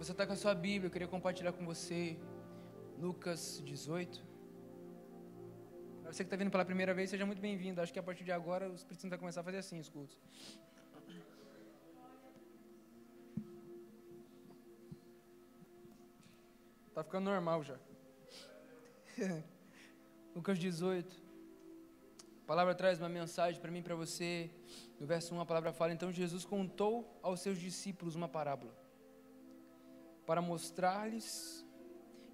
Você está com a sua Bíblia, eu queria compartilhar com você Lucas 18. Para você que está vindo pela primeira vez, seja muito bem-vindo. Acho que a partir de agora o Espírito Santo vai começar a fazer assim os cultos. Tá ficando normal já. Lucas 18. A palavra traz uma mensagem para mim e para você. No verso 1 a palavra fala: então Jesus contou aos seus discípulos uma parábola, para mostrar-lhes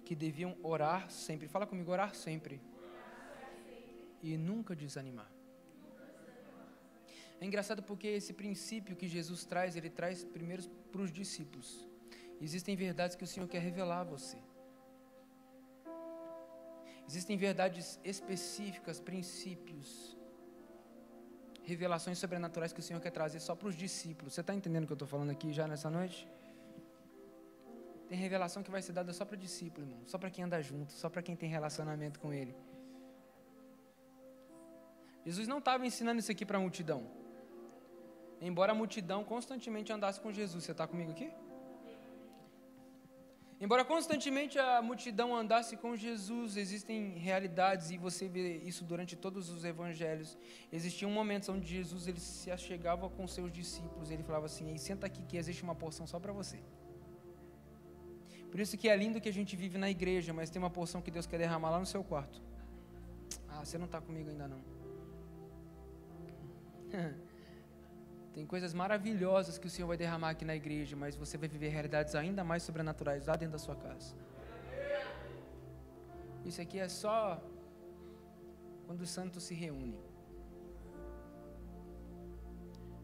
que deviam orar sempre. Fala comigo, orar sempre. E nunca desanimar. É engraçado porque esse princípio que Jesus traz, ele traz primeiro para os discípulos. Existem verdades que o Senhor quer revelar a você. Existem verdades específicas, princípios, revelações sobrenaturais que o Senhor quer trazer só para os discípulos. Você está entendendo o que eu estou falando aqui já nessa noite? Tem revelação que vai ser dada só para discípulo, irmão. Só para quem anda junto, só para quem tem relacionamento com Ele. Jesus não estava ensinando isso aqui para a multidão. Embora a multidão constantemente andasse com Jesus. Você está comigo aqui? Embora constantemente a multidão andasse com Jesus, existem realidades, e você vê isso durante todos os evangelhos. Existiam momentos onde Jesus ele se achegava com seus discípulos, ele falava assim: ei, senta aqui que existe uma porção só para você. Por isso que é lindo que a gente vive na igreja, mas tem uma porção que Deus quer derramar lá no seu quarto. Ah, você não está comigo ainda não. Tem coisas maravilhosas que o Senhor vai derramar aqui na igreja, mas você vai viver realidades ainda mais sobrenaturais lá dentro da sua casa. Isso aqui é só quando os santos se reúnem.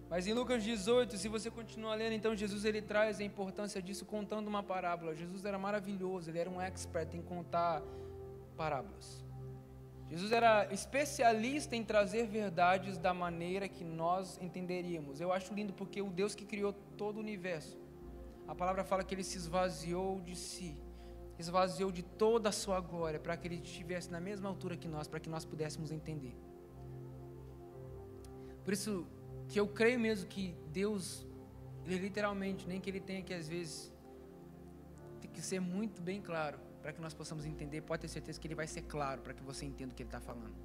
Mas em Lucas 18, se você continuar lendo, então Jesus ele traz a importância disso contando uma parábola. Jesus era maravilhoso, ele era um expert em contar parábolas. Jesus era especialista em trazer verdades da maneira que nós entenderíamos. Eu acho lindo porque o Deus que criou todo o universo, a palavra fala que ele se esvaziou de si, esvaziou de toda a sua glória, para que ele estivesse na mesma altura que nós, para que nós pudéssemos entender. Por isso que eu creio mesmo que Deus, ele literalmente, nem que ele tenha que às vezes, tem que ser muito bem claro, para que nós possamos entender. Pode ter certeza que ele vai ser claro, para que você entenda o que ele está falando.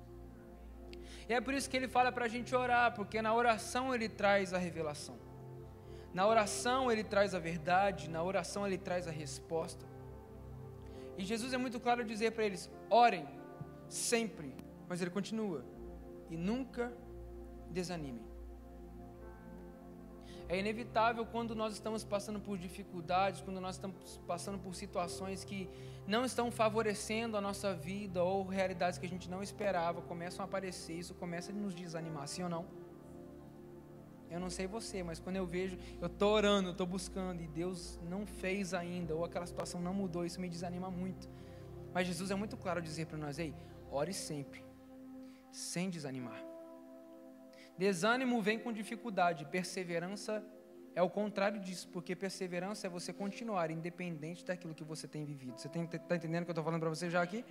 E é por isso que ele fala para a gente orar, porque na oração ele traz a revelação, na oração ele traz a verdade, na oração ele traz a resposta. E Jesus é muito claro dizer para eles: orem sempre, mas ele continua: e nunca desanimem. É inevitável quando nós estamos passando por dificuldades, quando nós estamos passando por situações que não estão favorecendo a nossa vida, ou realidades que a gente não esperava começam a aparecer, isso começa a nos desanimar, sim ou não? Eu não sei você, mas quando eu vejo, eu estou orando, eu estou buscando, e Deus não fez ainda, ou aquela situação não mudou, isso me desanima muito. Mas Jesus é muito claro dizer para nós: ei, ore sempre, sem desanimar. Desânimo vem com dificuldade, perseverança é o contrário disso, porque perseverança é você continuar independente daquilo que você tem vivido. Você está entendendo o que eu estou falando para você já aqui?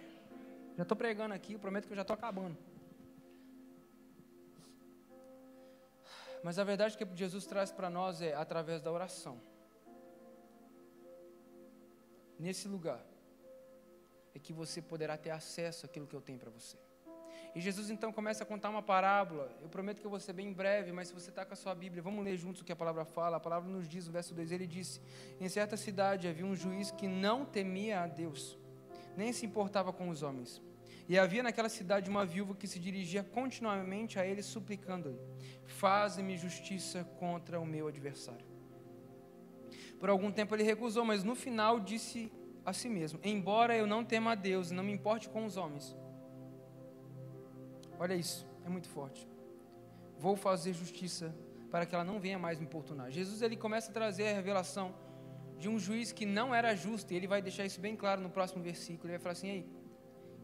Já estou pregando aqui, eu prometo que eu já estou acabando. Mas a verdade que Jesus traz para nós é através da oração. Nesse lugar é que você poderá ter acesso àquilo que eu tenho para você. E Jesus então começa a contar uma parábola. Eu prometo que eu vou ser bem breve, mas se você está com a sua Bíblia, vamos ler juntos o que a palavra fala. A palavra nos diz, no verso 2, ele disse: em certa cidade havia um juiz que não temia a Deus, nem se importava com os homens. E havia naquela cidade uma viúva que se dirigia continuamente a ele, suplicando-lhe: faze-me justiça contra o meu adversário. Por algum tempo ele recusou, mas no final disse a si mesmo: embora eu não tema a Deus e não me importe com os homens. Olha isso, é muito forte. Vou fazer justiça para que ela não venha mais me importunar. Jesus ele começa a trazer a revelação de um juiz que não era justo, e ele vai deixar isso bem claro no próximo versículo. Ele vai falar assim: ei,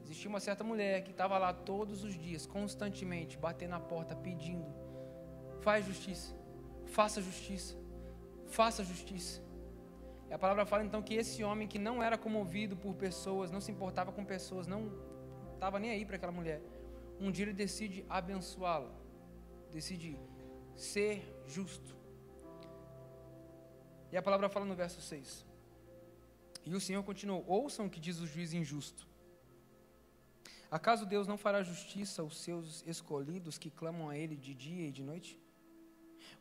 existia uma certa mulher que estava lá todos os dias, constantemente, batendo na porta, pedindo: faz justiça, faça justiça, faça justiça. E a palavra fala então que esse homem que não era comovido por pessoas, não se importava com pessoas, não estava nem aí para aquela mulher, um dia ele decide abençoá-la, decide ser justo. E a palavra fala no verso 6: E o Senhor continuou: ouçam o que diz o juiz injusto. Acaso Deus não fará justiça aos seus escolhidos que clamam a Ele de dia e de noite?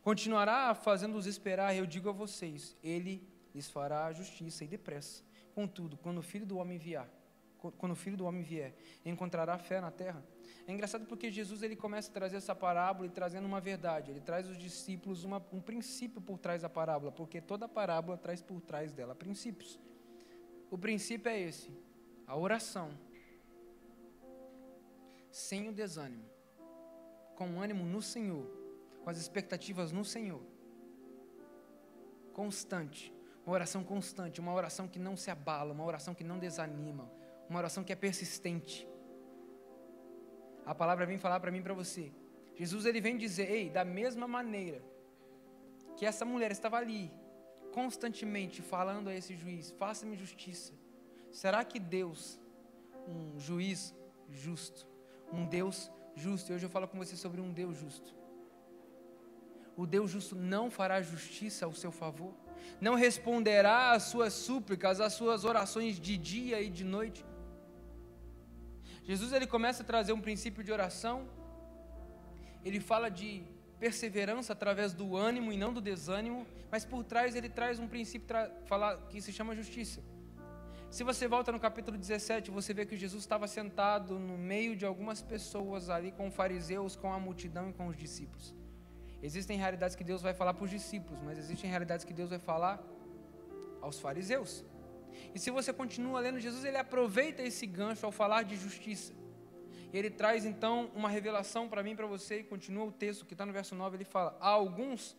Continuará fazendo-os esperar, eu digo a vocês, Ele lhes fará justiça e depressa. Contudo, quando o Filho do Homem vier, encontrará fé na terra? É engraçado porque Jesus ele começa a trazer essa parábola e trazendo uma verdade. Ele traz aos discípulos um princípio por trás da parábola, porque toda parábola traz por trás dela princípios. O princípio é esse: a oração, sem o desânimo, com o ânimo no Senhor, com as expectativas no Senhor, constante, uma oração constante, uma oração que não se abala, uma oração que não desanima, uma oração que é persistente. A palavra vem falar para mim e para você. Jesus ele vem dizer: ei, da mesma maneira que essa mulher estava ali, constantemente falando a esse juiz, faça-me justiça, será que Deus, um juiz justo, um Deus justo, hoje eu falo com você sobre um Deus justo, o Deus justo não fará justiça ao seu favor? Não responderá às suas súplicas, às suas orações de dia e de noite? Jesus ele começa a trazer um princípio de oração, ele fala de perseverança através do ânimo e não do desânimo, mas por trás ele traz um princípio que se chama justiça. Se você volta no capítulo 17, você vê que Jesus estava sentado no meio de algumas pessoas ali com fariseus, com a multidão e com os discípulos. Existem realidades que Deus vai falar para os discípulos, mas existem realidades que Deus vai falar aos fariseus. E se você continua lendo, Jesus ele aproveita esse gancho ao falar de justiça. E ele traz então uma revelação para mim e para você, e continua o texto que está no verso 9, ele fala: há alguns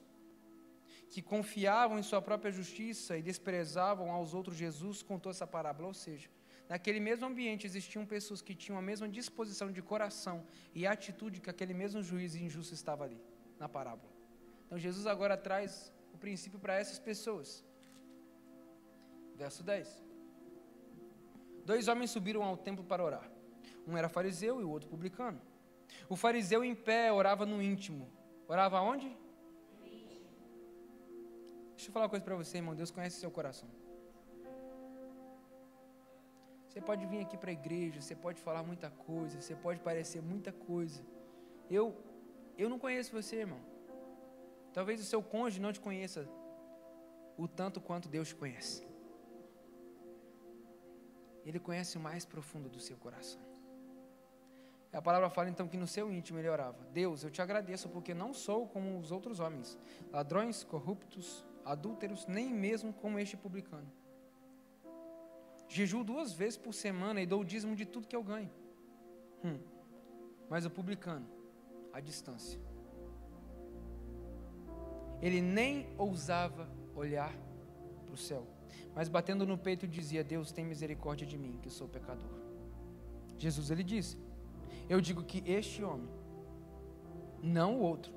que confiavam em sua própria justiça e desprezavam aos outros. Jesus contou essa parábola, ou seja, naquele mesmo ambiente existiam pessoas que tinham a mesma disposição de coração e atitude que aquele mesmo juiz injusto estava ali, na parábola. Então Jesus agora traz o princípio para essas pessoas. Verso 10. 2 homens subiram ao templo para orar. Um era fariseu e o outro publicano. O fariseu em pé orava no íntimo. Orava onde? Deixa eu falar uma coisa para você, irmão. Deus conhece seu coração. Você pode vir aqui para a igreja, você pode falar muita coisa, você pode parecer muita coisa. Eu não conheço você, irmão. Talvez o seu cônjuge não te conheça o tanto quanto Deus te conhece. Ele conhece o mais profundo do seu coração. A palavra fala então que no seu íntimo ele orava: Deus, eu te agradeço porque não sou como os outros homens, ladrões, corruptos, adúlteros, nem mesmo como este publicano. Jejuo 2 vezes por semana e dou o dízimo de tudo que eu ganho. Mas o publicano, à distância, ele nem ousava olhar para o céu, mas batendo no peito dizia: Deus, tem misericórdia de mim, que sou pecador. Jesus ele disse: eu digo que este homem, não o outro,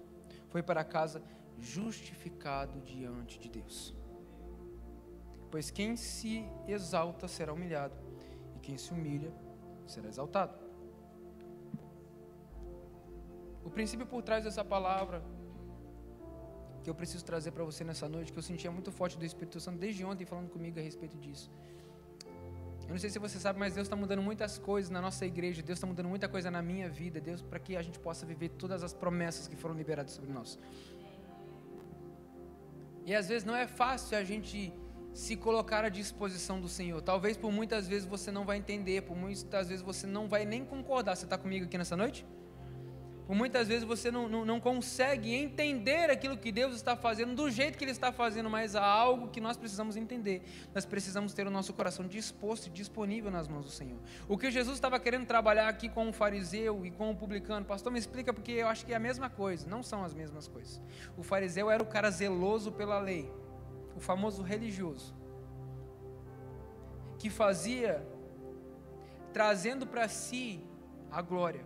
foi para casa justificado diante de Deus. Pois quem se exalta será humilhado, e quem se humilha será exaltado. O princípio por trás dessa palavra que eu preciso trazer para você nessa noite, que eu sentia muito forte do Espírito Santo desde ontem falando comigo a respeito disso. Eu não sei se você sabe, mas Deus está mudando muitas coisas na nossa igreja, Deus está mudando muita coisa na minha vida, Deus, para que a gente possa viver todas as promessas que foram liberadas sobre nós. E às vezes não é fácil a gente se colocar à disposição do Senhor. Talvez por muitas vezes você não vai entender, por muitas vezes você não vai nem concordar. Você está comigo aqui nessa noite? Por muitas vezes você não consegue entender aquilo que Deus está fazendo do jeito que Ele está fazendo, mas há algo que nós precisamos entender. Nós precisamos ter o nosso coração disposto e disponível nas mãos do Senhor. O que Jesus estava querendo trabalhar aqui com o fariseu e com o publicano, pastor, me explica, porque eu acho que é a mesma coisa. Não são as mesmas coisas. O fariseu era o cara zeloso pela lei, o famoso religioso, que fazia trazendo para si a glória,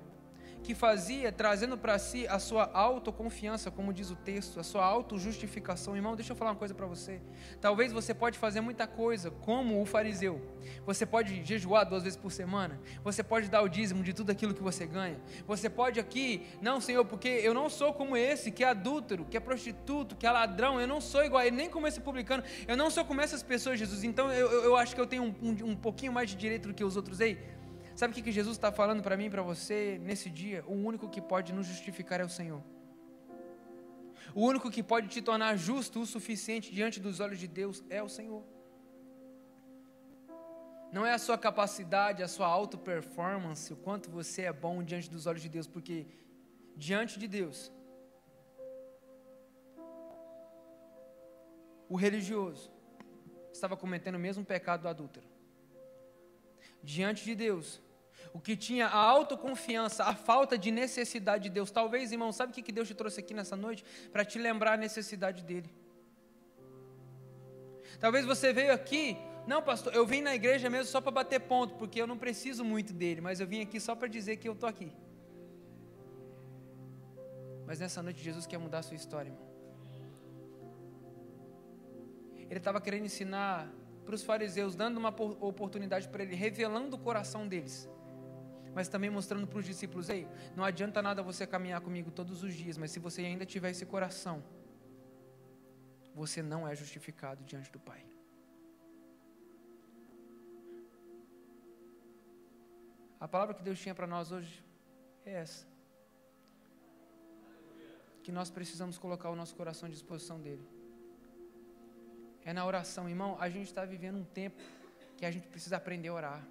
que fazia, trazendo para si a sua autoconfiança, como diz o texto, a sua autojustificação. Irmão, deixa eu falar uma coisa para você. Talvez você pode fazer muita coisa, como o fariseu. Você pode jejuar 2 vezes por semana. Você pode dar o dízimo de tudo aquilo que você ganha. Você pode aqui, não, Senhor, porque eu não sou como esse, que é adúltero, que é prostituto, que é ladrão. Eu não sou igual a ele, nem como esse publicano. Eu não sou como essas pessoas, Jesus. Então eu acho que eu tenho um pouquinho mais de direito do que os outros. Ei, sabe o que Jesus está falando para mim e para você nesse dia? O único que pode nos justificar é o Senhor. O único que pode te tornar justo o suficiente diante dos olhos de Deus é o Senhor. Não é a sua capacidade, a sua auto-performance, o quanto você é bom diante dos olhos de Deus, porque diante de Deus, o religioso estava cometendo o mesmo pecado do adúltero. Diante de Deus, o que tinha a autoconfiança, a falta de necessidade de Deus. Talvez, irmão, sabe o que Deus te trouxe aqui nessa noite? Para te lembrar a necessidade dEle. Talvez você veio aqui, não, pastor, eu vim na igreja mesmo só para bater ponto, porque eu não preciso muito dEle, mas eu vim aqui só para dizer que eu estou aqui. Mas nessa noite Jesus quer mudar a sua história, irmão. Ele estava querendo ensinar para os fariseus, dando uma oportunidade para ele, revelando o coração deles, mas também mostrando para os discípulos: ei, não adianta nada você caminhar comigo todos os dias, mas se você ainda tiver esse coração, você não é justificado diante do Pai. A palavra que Deus tinha para nós hoje é essa, que nós precisamos colocar o nosso coração à disposição dEle. É na oração, irmão. A gente está vivendo um tempo que a gente precisa aprender a orar.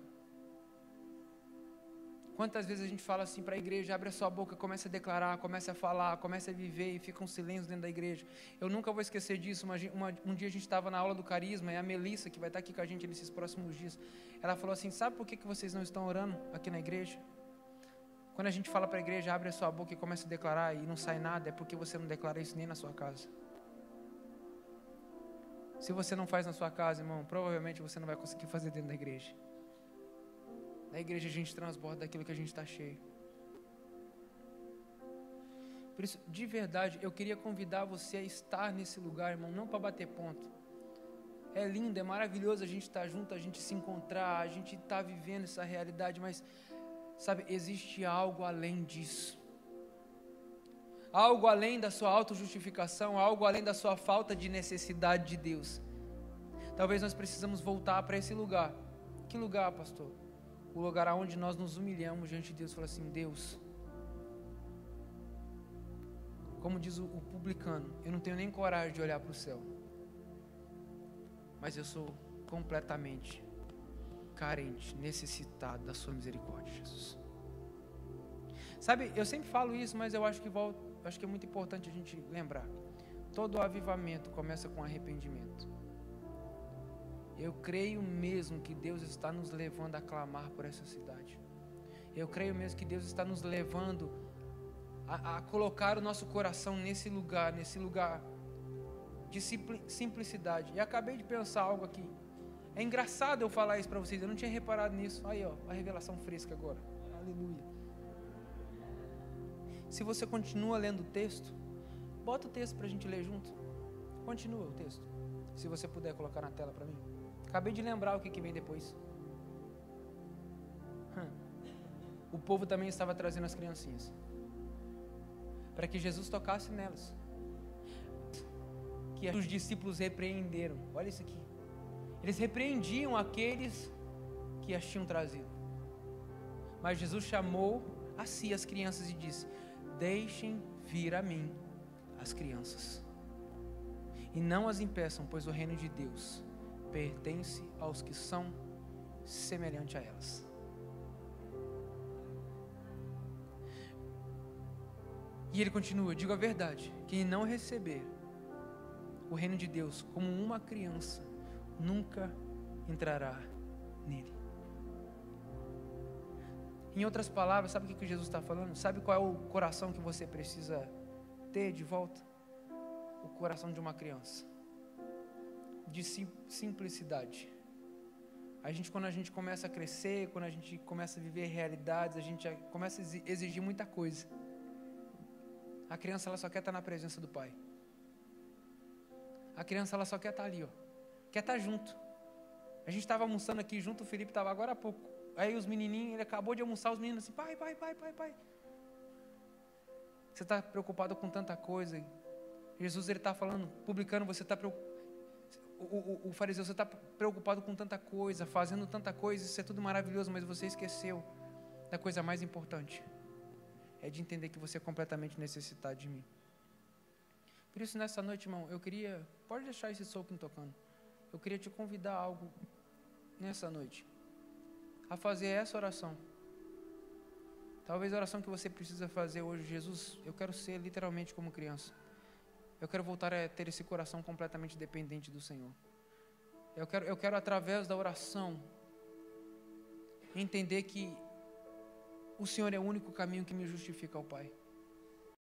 Quantas vezes a gente fala assim para a igreja: abre a sua boca, começa a declarar, começa a falar, começa a viver, e fica um silêncio dentro da igreja. Eu nunca vou esquecer disso. Um dia a gente estava na aula do Carisma, e a Melissa, que vai estar aqui com a gente nesses próximos dias, ela falou assim: sabe por que vocês não estão orando aqui na igreja? Quando a gente fala para a igreja: abre a sua boca e começa a declarar, e não sai nada, é porque você não declara isso nem na sua casa. Se você não faz na sua casa, irmão, provavelmente você não vai conseguir fazer dentro da igreja. Na igreja a gente transborda daquilo que a gente está cheio. Por isso, de verdade, eu queria convidar você a estar nesse lugar, irmão, não para bater ponto. É lindo, é maravilhoso a gente estar junto, a gente se encontrar, a gente estar vivendo essa realidade, mas, sabe, existe algo além disso. Algo além da sua autojustificação, algo além da sua falta de necessidade de Deus. Talvez nós precisamos voltar para esse lugar. Que lugar, pastor? O lugar onde nós nos humilhamos diante de Deus e falamos assim: Deus, como diz o publicano, eu não tenho nem coragem de olhar para o céu, mas eu sou completamente carente, necessitado da sua misericórdia, Jesus. Sabe, eu sempre falo isso, mas eu acho que é muito importante a gente lembrar. Todo avivamento começa com arrependimento. Eu creio mesmo que Deus está nos levando a clamar por essa cidade. Eu creio mesmo que Deus está nos levando a colocar o nosso coração nesse lugar de simplicidade. E acabei de pensar algo aqui. É engraçado eu falar isso para vocês, eu não tinha reparado nisso. Aí, ó, a revelação fresca agora. Aleluia. Se você continua lendo o texto, bota o texto para a gente ler junto. Continua o texto. Se você puder colocar na tela para mim. Acabei de lembrar o que vem depois. O povo também estava trazendo as criancinhas, para que Jesus tocasse nelas. Que os discípulos repreenderam. Olha isso aqui. Eles repreendiam aqueles que as tinham trazido. Mas Jesus chamou a si as crianças e disse: deixem vir a mim as crianças, e não as impeçam, pois o reino de Deus pertence aos que são semelhantes a elas. E ele continua: digo a verdade, quem não receber o reino de Deus como uma criança, nunca entrará nele. Em outras palavras, sabe o que Jesus está falando? Sabe qual é o coração que você precisa ter de volta? O coração de uma criança, de simplicidade, Quando a gente começa a crescer, quando a gente começa a viver realidades, a gente começa a exigir muita coisa. A criança, ela só quer estar na presença do pai. A criança, ela só quer estar ali, ó. Quer estar junto. A gente estava almoçando aqui junto, o Felipe estava agora há pouco. Aí os menininhos, ele acabou de almoçar, os meninos assim, pai. Você está preocupado com tanta coisa. Jesus, ele está falando, publicando, você está preocupado. O fariseu, você está preocupado com tanta coisa, fazendo tanta coisa, isso é tudo maravilhoso, mas você esqueceu da coisa mais importante. É de entender que você é completamente necessitado de mim. Por isso, nessa noite, irmão, pode deixar esse soco tocando. Eu queria te convidar a algo nessa noite, a fazer essa oração. Talvez a oração que você precisa fazer hoje: Jesus, eu quero ser literalmente como criança. Eu quero voltar a ter esse coração completamente dependente do Senhor. Eu quero através da oração, entender que o Senhor é o único caminho que me justifica ao Pai.